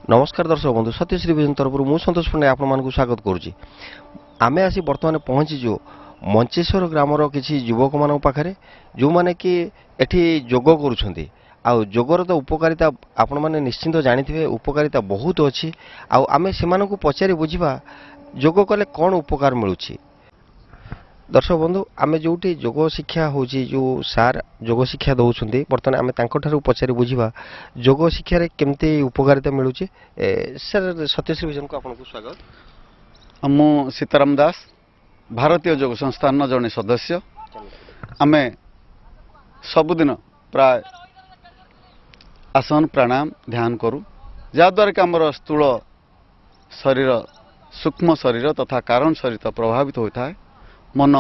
नमस्कार दर्शक बंधु सतीश रिविजन तरफ मु संतोष पंडे आपण मानक स्वागत करुच्ची आम आसी बर्तमान पहुंचीजु मंचेश्वर ग्रामर किसी युवक मान पाखे जो मैंने कि एठी जोग करुछंती आउ जोगर तो उपकारिता आपण मैंने निश्चिंत जानिथिबे उपकारिता बहुत अच्छी आमे सेमानकु पचारि बुझिबा जोग कले कौन उपकार मिलुछि। दर्शक बंधु आमे जोटी जोग शिक्षा होची जो सार जोग शिक्षा दउछंती बर्तमान आमे तांको ठारू पचारि बुझिबा जोग शिक्षा रे केमती उपकारिता मिलुछि। सर सतीश रिविजन को आपनको स्वागत। मु सीताराम दास भारतीय जोग संस्थान जड़े सदस्य आमे सबुदिन प्राय आसन प्राणायाम ध्यान करूँ जहाद्वारा कि आमर स्थूल शरीर सूक्ष्म शरीर तथा कारण शरीर प्रभावित होता है मन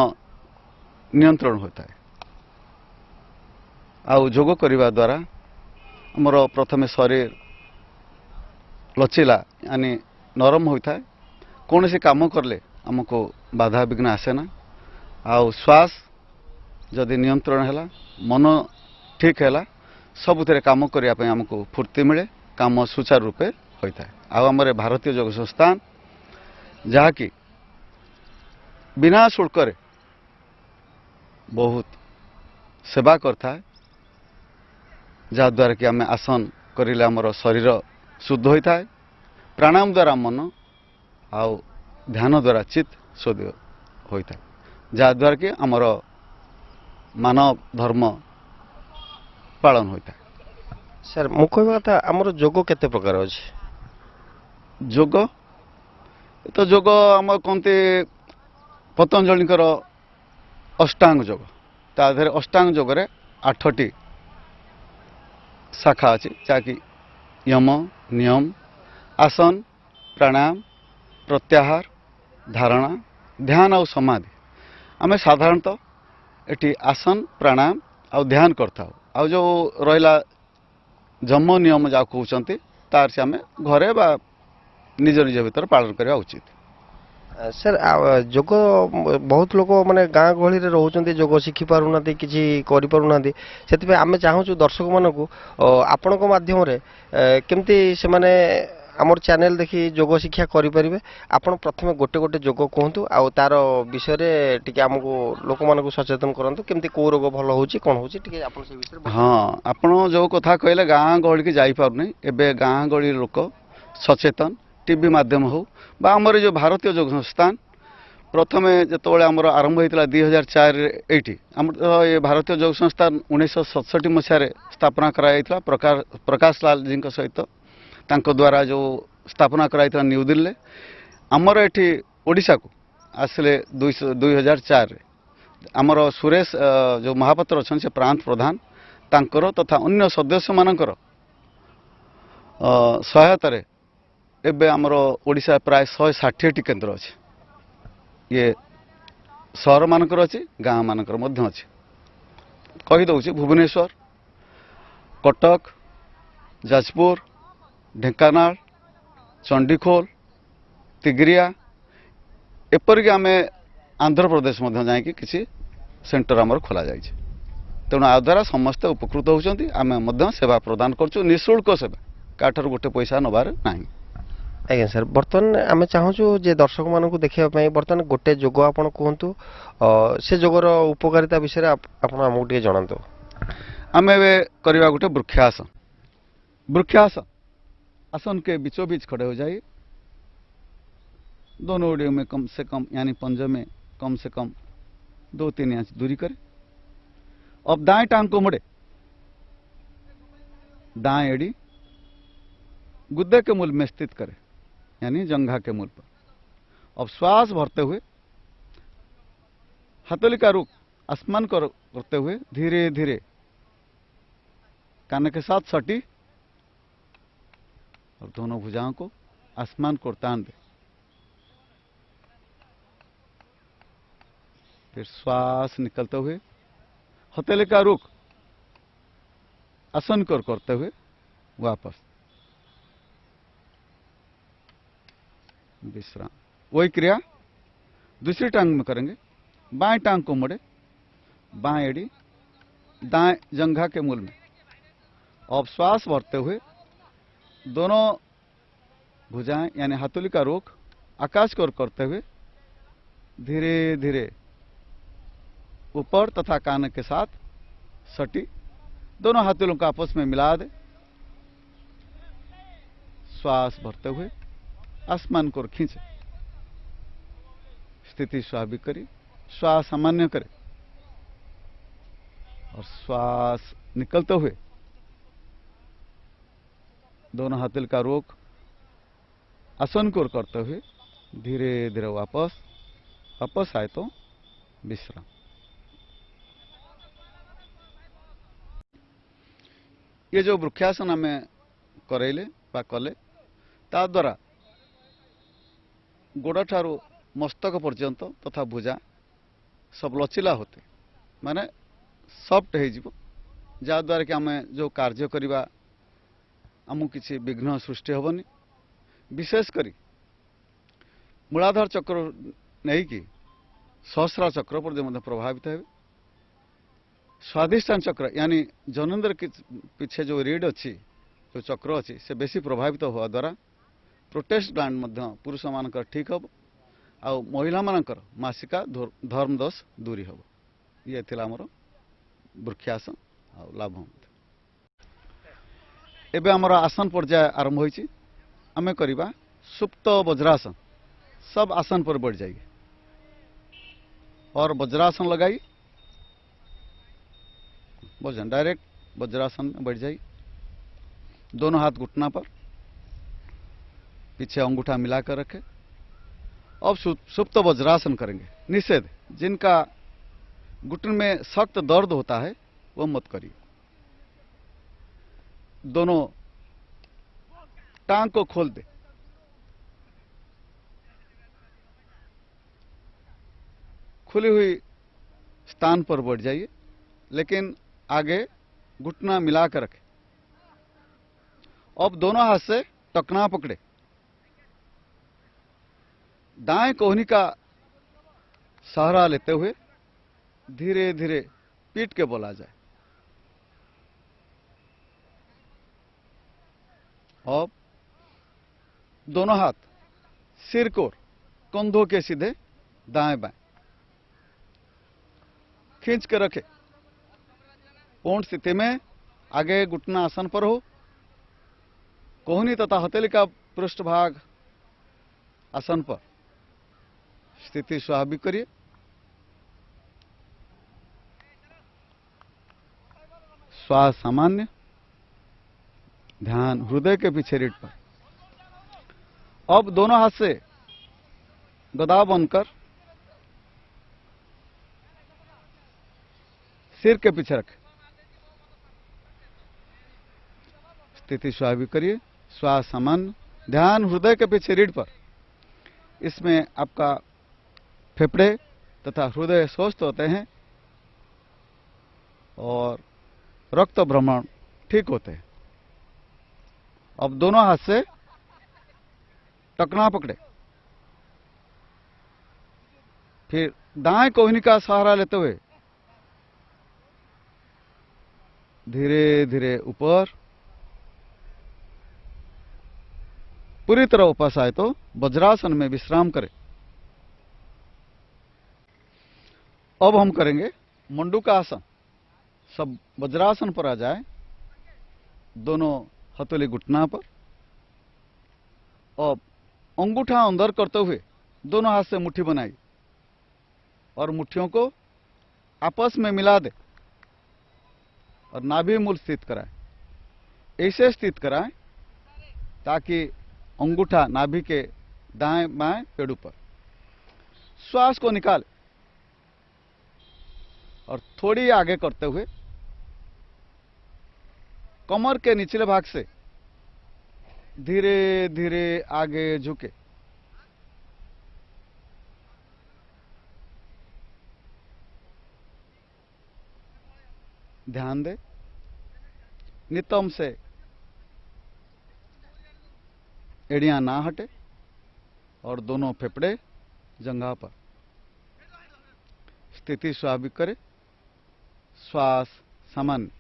नियंत्रण होता है। आउ जोग करने द्वारा आमर प्रथमे शरीर लचिला यानी नरम होता है कौन सी काम करले आमको बाधा विघ्न आसे ना आउ श्वास जदि नियंत्रण है मन ठीक है सबुथ काम करने आमको फूर्ति मिले काम सुचारू रूपे होता है। आमर भारतीय जोग संस्थान जहाँकि बिना शुल्क बहुत सेवा करता है जहाद्वारा कि आम आसन करें आमर शरीर शुद्ध होता है प्राणायाम द्वारा मन आउ ध्यान द्वारा चित्त शुद्ध होता है जहाद्वारा कि आमर मानव धर्म पालन होता है। सर मु कहबा कथा हमर जोग केते प्रकार अछि। जोग तो जोग आम कहते पतंजलि अष्टांग जोग ताधर अष्टांग जोग रे 8टी शाखा अच्छी जहाँकि यम नियम आसन प्राणायाम प्रत्याहार धारणा ध्यान और समाधि आम साधारणतः एटी आसन प्राणायाम और ध्यान करता आउ जो रहा जम नियम जहाँ कहते तार से आम घरे बा निज निज भीतर पालन करवा उचित। सर जोग बहुत लोक माने गाँ गहली रे रहउचंती जोग शिखि पारुना किछि करि पारुना सेति आमे चाहूछु दर्शक मानकु आपणक माध्यम रे केमती से माने हमर चैनल देखि जोग शिक्षा करि परिबे आपण प्रथमे गोटे गोटे जोग कहंतु आ तार विषय रे टिके हमकु लोक मानकु सचेतन करंतु केमती को रोग भलो होची कोन होची टिके आपण से विषय हाँ आपण जो कथा कहले गाँ गहली की जाई पारुनी एबे गाँ गहली लोक सचेतन टीवी माध्यम हो बा आमर जो भारतीय जोग संस्थान प्रथमे जिते आमर आरंभ होता 2004 ये आम भारतीय जोग संस्थान 1967 मसीह स्थापना कराइला प्रकाश लाल जी सहित तांको द्वारा जो स्थापना कराइला न्यू दिल्ली आमर एठी ओडिशा को आसिले 2004 आमर सुरेश जो महापात्र अच्छा से प्रांत प्रधान तांकर तथा अन्य सदस्य मानकर सहायतार एबे आमर ओडिशा प्राय 160टी केन्द्र अच्छे ये सहर मानकर अच्छी गाँ मानकर मध्य अच्छी कहीदे भुवनेश्वर कटक जाजपुर ढेंकानाल चंडीखोल तिग्रिया एपरिक आम आंध्र प्रदेश जाकि किसी सेंटर आमर खोल जाए तेणु आ द्वारा समस्ते उपकृत होती आम सेवा प्रदान करूँ निःशुल्क सेवा काठार गोटे पैसा नबार ना। आज्ञा सर बर्तमान आम चाहूँ जे दर्शक मानक देखा बर्तमान गोटे जोग आपड़ कहतु से जोगर उपकारिता विषय आपको टे जनातु। आम करवा गोटे वृक्षासन आसन के बीचों बीच खड़े हो जाइए दोनों ओडियो में कम से कम यानी पंजे में कम से कम 2-3 इंच दूरी करें। अब दाएं टांग को मुड़े दाएं एड़ी गुद्दे के मूल में स्थित करें यानी जंघा के मूल पर। अब श्वास भरते हुए हथेली का रुख आसमान करते हुए धीरे धीरे कान के साथ सटी और दोनों भुजाओं को आसमान को तान दे। फिर श्वास निकलते हुए हथेली का रुख आसन करते हुए वापस विश्राम। वही क्रिया दूसरी टांग में करेंगे। बाएं टांग को मोड़े बाएं एड़ी दाएं जंघा के मूल में। अब श्वास भरते हुए दोनों भुजाएं यानी हाथुली का रुख आकाश की ओर करते हुए धीरे धीरे ऊपर तथा कान के साथ सटी दोनों हाथुलों को आपस में मिला दे। श्वास भरते हुए आसमान को खींचे, स्थिति स्वाभाविक करी, श्वास सामान्य करे और श्वास निकलते हुए दोनों हाथुल का रोक आसन को करते हुए धीरे धीरे वापस आए तो विश्राम। ये जो वृक्षासन आम करैले बा कले ता द्वारा गोड़ ठारू मस्तक पर्यंत तथा भुजा सब लचिला होते माने सफ्ट हो जहाद्वारा कि आम जो कार्य करवा आमको किसी विघ्न सृष्टि हेनी। विशेषकर मूलाधार चक्र नहीं कि सहस्रा चक्र पर प्रभावित है। स्वादिष्टान चक्र यानी जनेन्द्र के पीछे जो रीढ़ अच्छी जो चक्र अच्छी से बेसी प्रभावित हुआ द्वारा प्रोटेस्ट ग्लैंड पुरुष मान ठीक हम आ महिला मानकर मासिका धर्म दोष दूरी हम। ये थिला हमर वृक्षासन आ लाभ। एबे हमर आसन पर्याय आरंभ होइछि। आमे करिबा सुप्त वज्रासन। सब आसन पर बढ़ जाइए और वज्रासन लगाई वजन डायरेक्ट वज्रासन में बढ़ जाइए। दोनों हाथ घुटना पर, पीछे अंगूठा मिलाकर रखें। अब सुप्त वज्रासन करेंगे। निषेध, जिनका घुटन में सख्त दर्द होता है वो मत करिए। दोनों टांग को खोल दे, खुली हुई स्थान पर बैठ जाइए, लेकिन आगे घुटना मिलाकर रखें। अब दोनों हाथ से टकना पकड़े, दाएं कोहनी का सहारा लेते हुए धीरे धीरे पीठ के बोला जाए। अब दोनों हाथ सिर को कंधों के सीधे दाएं बाएं खींच के रखे। पूर्ण स्थिति में आगे घुटना आसन पर हो, कोहनी तथा हथेली का पृष्ठभाग आसन पर। स्थिति स्वाभाविक करिए। श्वास सामान्य, ध्यान हृदय के पीछे रीढ़ पर। अब दोनों हाथ से गदा बनकर सिर के पीछे रखें। स्थिति स्वाभाविक करिए। श्वास सामान्य, ध्यान हृदय के पीछे रीढ़ पर। इसमें आपका फेफड़े तथा हृदय स्वस्थ होते हैं और रक्त भ्रमण ठीक होते हैं। अब दोनों हाथ से टकना पकड़े, फिर दाएं कोहनी का सहारा लेते हुए धीरे धीरे ऊपर, पूरी तरह वापस आए तो वज्रासन में विश्राम करें। अब हम करेंगे मंडूका आसन। सब वज्रासन पर आ जाए, दोनों हथेली घुटना पर। अब अंगूठा अंदर करते हुए दोनों हाथ से मुट्ठी बनाई और मुट्ठियों को आपस में मिला दे और नाभि मूल स्थित कराएं। ऐसे स्थित कराएं ताकि अंगूठा नाभि के दाएं बाएं पेड़ों पर। श्वास को निकाल और थोड़ी आगे करते हुए कमर के निचले भाग से धीरे धीरे आगे झुके। ध्यान दे, नितंब से एड़ियां ना हटे और दोनों फेफड़े जंघा पर। स्थिति स्वाभाविक करे। श्वास सामान्य।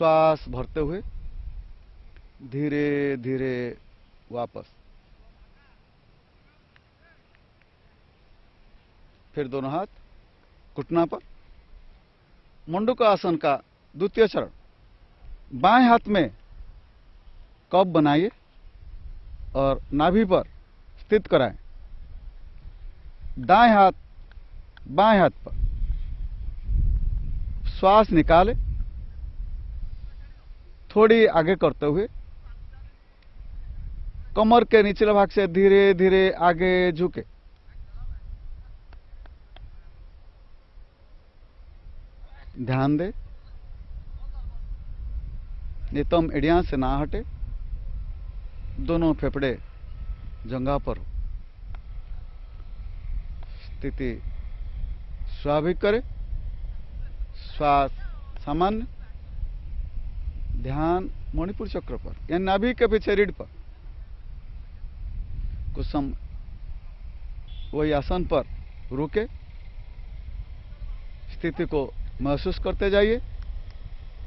श्वास भरते हुए धीरे धीरे वापस। फिर दोनों हाथ घुटना पर। मंडूक आसन का द्वितीय चरण, बाएं हाथ में कप बनाइए और नाभि पर स्थित कराएं। दाएं हाथ बाएं हाथ पर। श्वास निकाले, थोड़ी आगे करते हुए कमर के निचले भाग से धीरे धीरे आगे झुके। ध्यान दे, नितंब एड़िया से ना हटे, दोनों फेफड़े जंघा पर हो। स्थिति स्वाभाविक करे, श्वास सामान्य। ध्यान मणिपुर चक्र पर या नाभि के पीछे रीढ़ पर। कुछ समय वही आसन पर रुके, स्थिति को महसूस करते जाइए,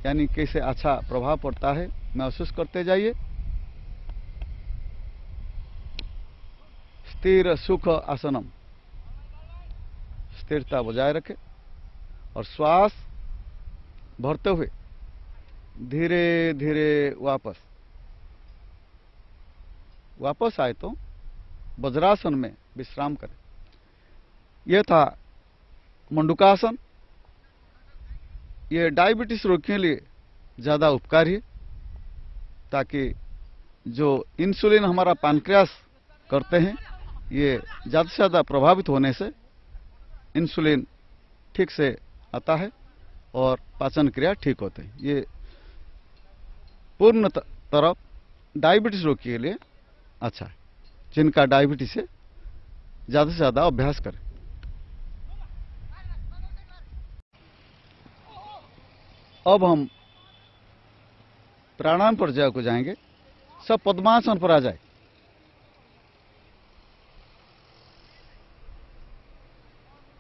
यानी कैसे अच्छा प्रभाव पड़ता है महसूस करते जाइए। स्थिर सुख आसनम, स्थिरता बजाय रखें और श्वास भरते हुए धीरे धीरे वापस आए तो वज्रासन में विश्राम करें। यह था मंडूकासन। ये डायबिटीज रोग के लिए ज़्यादा उपकारी है, ताकि जो इंसुलिन हमारा पैनक्रियास करते हैं ये ज़्यादा से ज़्यादा प्रभावित होने से इंसुलिन ठीक से आता है और पाचन क्रिया ठीक होते हैं। ये पूर्ण तरफ डायबिटीज रोग के लिए अच्छा है। जिनका डायबिटीज है ज़्यादा से ज़्यादा अभ्यास करें। अब हम प्राणायाम पर्याय को जाएंगे। सब पद्मासन पर आ जाए।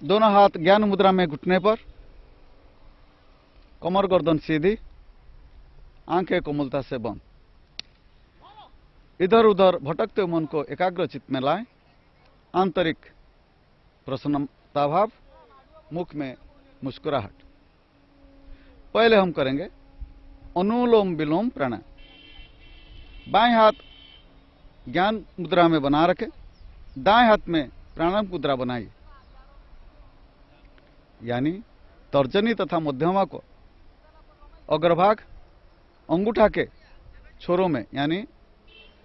दोनों हाथ ज्ञान मुद्रा में घुटने पर, कमर गर्दन सीधी, आंखें कोमलता से बंद। इधर उधर भटकते हुए मन को एकाग्र चित्त में लाएं। आंतरिक प्रसन्नता भाव, मुख में मुस्कुराहट। पहले हम करेंगे अनुलोम विलोम प्राणायाम। बाएं हाथ ज्ञान मुद्रा में बना रखें, दाएं हाथ में प्राणायाम मुद्रा बनाइए, यानी तर्जनी तथा मध्यमा को अग्रभाग अंगूठा के छोरों में यानी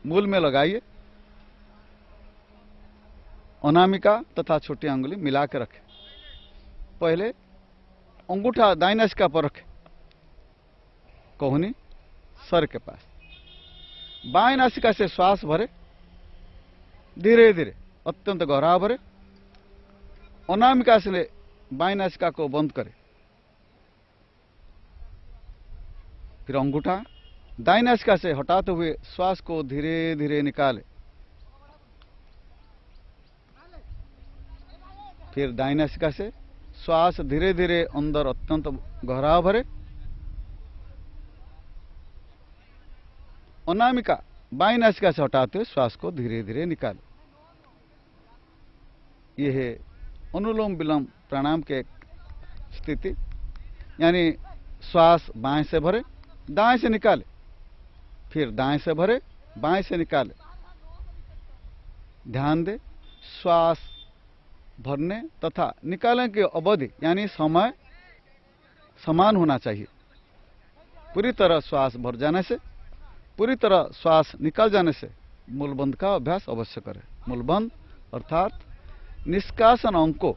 मूल में लगाइए। अनामिका तथा छोटी अंगुली मिला के रखें। पहले अंगूठा दाईं नासिका पर रखें, कोहनी सर के पास। बाएं नासिका से श्वास भरे, धीरे धीरे अत्यंत गहरा भरे। अनामिका से बाएं नासिका को बंद करें। फिर अंगूठा दाईं नासिका से हटाते हुए श्वास को धीरे धीरे निकाले। फिर दाईं नासिका से श्वास धीरे धीरे अंदर अत्यंत गहरा भरे। अनामिका बाईं नासिका से हटाते हुए श्वास को धीरे धीरे निकाले। यह है अनुलोम विलोम प्राणायाम के स्थिति, यानी श्वास बाएं से भरे, दाएं से निकाले, फिर दाएं से भरे, बाएं से निकाले। ध्यान दे, श्वास भरने तथा निकालने की अवधि यानी समय समान होना चाहिए। पूरी तरह श्वास भर जाने से, पूरी तरह श्वास निकल जाने से मूलबंध का अभ्यास अवश्य करें। मूलबंध अर्थात निष्कासन अंग को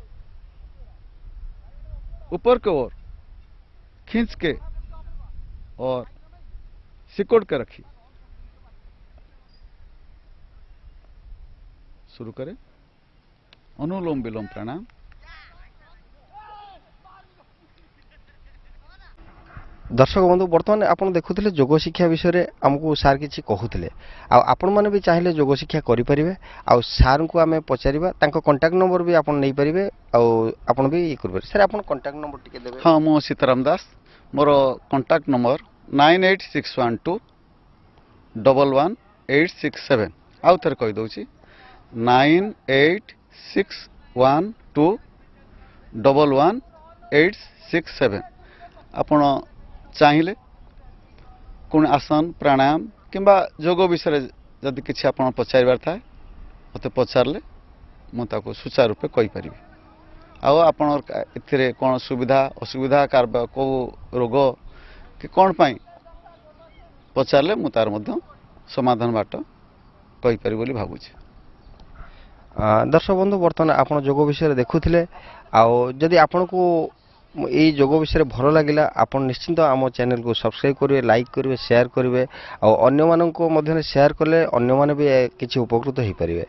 ऊपर की ओर खींच के और सिकोड़ के रखिए। शुरू करें अनुलोम विलोम प्राणायाम। दर्शक बंधु, बर्तमान आप देखुले जोग शिक्षा विषय में आमको सार किसी कहते आपण मैंने भी चाहिए जोग शिक्षा करें। आ सार को आम पचारा कंटाक्ट नंबर भी आप नहीं पारे, आप भी ये करें। सर आप कंटाक्ट नंबर टी देवे। हाँ, मो सीताराम दास। मोर कंटाक्ट नंबर 9861211867 आउ थे कहीदे 9861211867 आपण चाहिए कौन आसन प्राणायाम किंबा योग विषय जदि किसी आप पचार था मत पचारे मुझे सुचारू रूपे कहीपरि आपण कौन सुविधा असुविधा कौ रोग कि कौन पाई पचारे मु तार मध्य समाधान बाट कहीपरि बोली भावुछि। दर्शक बंधु बर्तमान आप योग विषय देखुले आदि आपण को ये योग विषय भल लगे आप निश्चिंत आम चैनल को सब्सक्राइब करेंगे लाइक करेंगे शेयर करेंगे और अन्य मानक शेयर कले अन्य माने भी किसी उपकृत हो पारे।